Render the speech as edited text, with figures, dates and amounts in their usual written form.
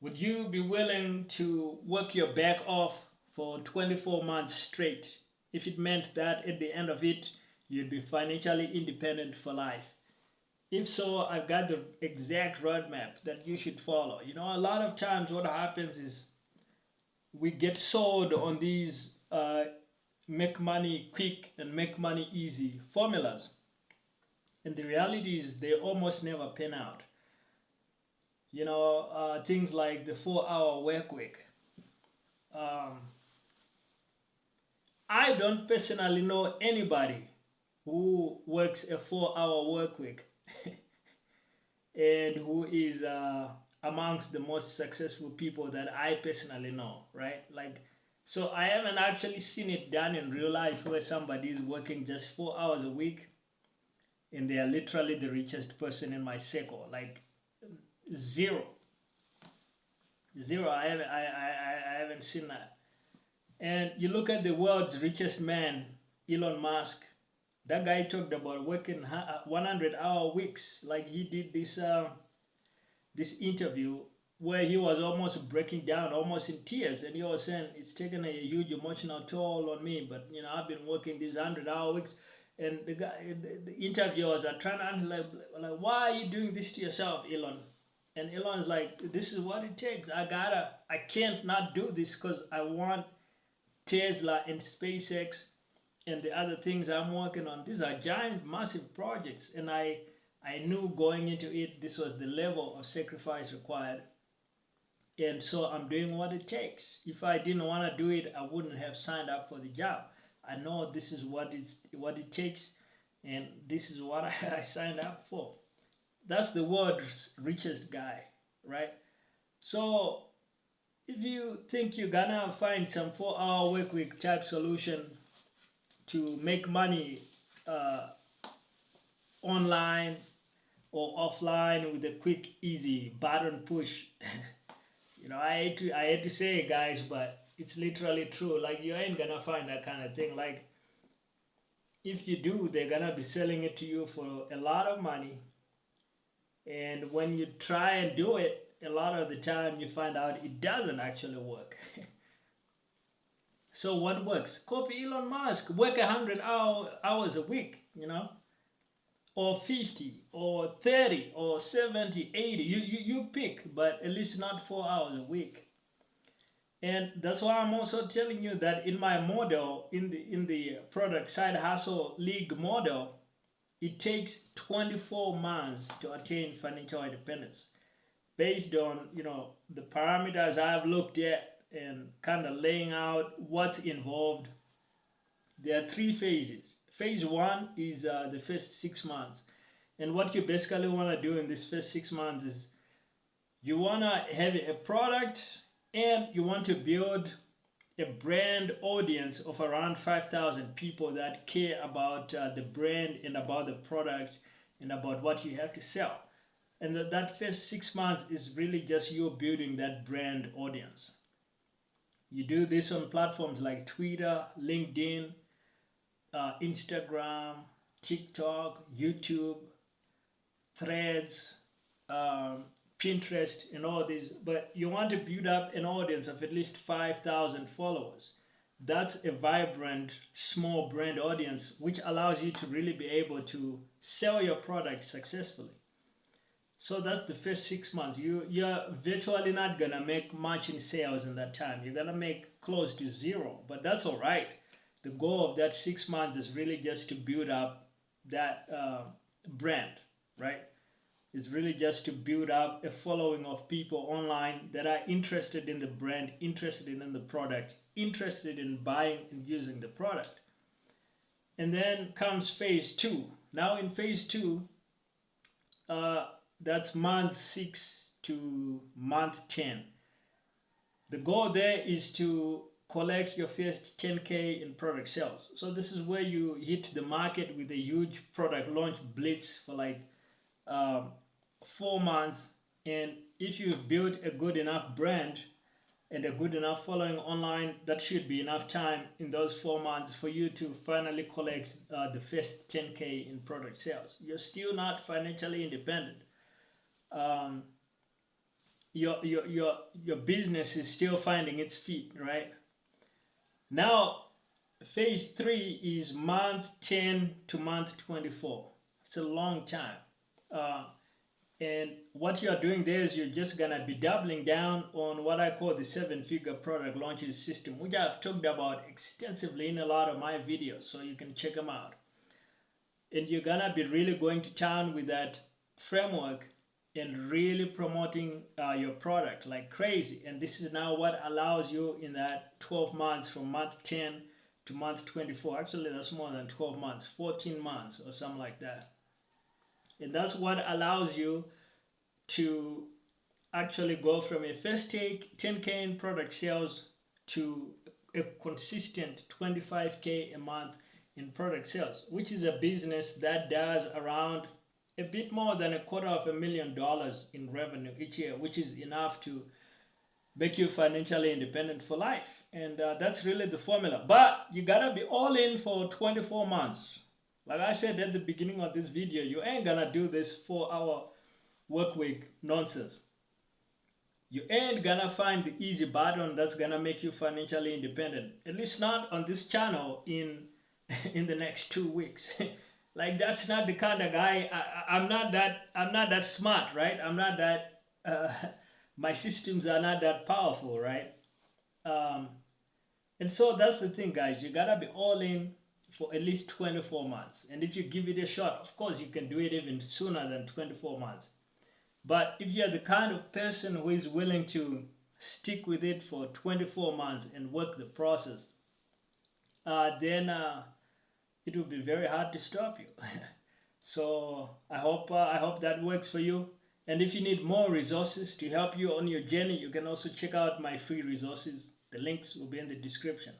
Would you be willing to work your back off for 24 months straight if it meant that at the end of it you'd be financially independent for life? If so, I've got the exact roadmap that you should follow. You know, a lot of times what happens is we get sold on these make money quick and make money easy formulas. And the reality is they almost never pan out. You know, things like the 4 hour work week. Um, I don't personally know anybody who works a 4 hour work week and who is amongst the most successful people that I personally know, right? Like, so I haven't actually seen it done in real life where somebody is working just 4 hours a week and they are literally the richest person in my circle. Like, zero, zero. I haven't seen that. And you look at the world's richest man, Elon Musk. That guy talked about working 100-hour weeks. Like he did this interview where he was almost breaking down, almost in tears, and he was saying it's taken a huge emotional toll on me. But you know, I've been working these 100-hour weeks, and the interviewers are trying to answer like, why are you doing this to yourself, Elon? And Elon's like, this is what it takes. I can't not do this because I want Tesla and SpaceX and the other things I'm working on. These are giant, massive projects, and I knew going into it this was the level of sacrifice required, and so I'm doing what it takes. If I didn't want to do it, I wouldn't have signed up for the job. I know this is what it takes, and this is what I signed up for. That's the world's richest guy, right? So if you think you're gonna find some 4 hour work week type solution to make money uh, online or offline with a quick, easy button push, you know, I hate to say it, guys, but it's literally true. Like you ain't gonna find that kind of thing. Like if you do, they're gonna be selling it to you for a lot of money, and when you try and do it, a lot of the time you find out it doesn't actually work. So what works? Copy Elon Musk. Work 100 hours a week, you know, or 50, or 30, or 70, 80. You pick, but at least not 4 hours a week. And that's why I'm also telling you that in my model, in the product side hustle league model, it takes 24 months to attain financial independence, based on, you know, the parameters I've looked at and kind of laying out what's involved. There are 3 phases. Phase one is the first 6 months, and what you basically want to do in this first 6 months is you want to have a product and you want to build a brand audience of around 5,000 people that care about the brand and about the product and about what you have to sell. And that first 6 months is really just you building that brand audience. You do this on platforms like Twitter, LinkedIn, Instagram, TikTok, YouTube, Threads, Pinterest, and all these. But you want to build up an audience of at least 5,000 followers. That's a vibrant, small brand audience, which allows you to really be able to sell your product successfully. So that's the first 6 months. You're virtually not gonna make much in sales in that time. You're gonna make close to zero, but that's all right. The goal of that 6 months is really just to build up that brand, right? It's really just to build up a following of people online that are interested in the brand, interested in the product, interested in buying and using the product. And then comes phase two. Now in phase two, that's month 6 to month 10. The goal there is to collect your first 10K in product sales. So this is where you hit the market with a huge product launch blitz for like 4 months. And if you've built a good enough brand and a good enough following online, that should be enough time in those 4 months for you to finally collect the first 10K in product sales. You're still not financially independent. your business is still finding its feet, right? Now, phase 3 is month 10 to month 24. It's a long time. Uh, and what you're doing there is you're just gonna be doubling down on what I call the 7-figure product launches system, which I've talked about extensively in a lot of my videos, so you can check them out. And you're gonna be really going to town with that framework and really promoting your product like crazy. And this is now what allows you in that 12 months from month 10 to month 24. Actually, that's more than 12 months, 14 months or something like that. And that's what allows you to actually go from a first take 10K in product sales to a consistent 25K a month in product sales, which is a business that does around a bit more than $250,000 in revenue each year, which is enough to make you financially independent for life. And that's really the formula. But you gotta be all in for 24 months. Like I said at the beginning of this video, you ain't gonna do this 4-hour work week nonsense. You ain't gonna find the easy button that's gonna make you financially independent. At least not on this channel in the next 2 weeks. Like, that's not the kind of guy. I'm not that smart, right? I'm not that. My systems are not that powerful, right? And so that's the thing, guys. You gotta be all in for at least 24 months. And if you give it a shot, of course, you can do it even sooner than 24 months. But if you're the kind of person who is willing to stick with it for 24 months and work the process, then it will be very hard to stop you. So I hope that works for you. And if you need more resources to help you on your journey, you can also check out my free resources. The links will be in the description.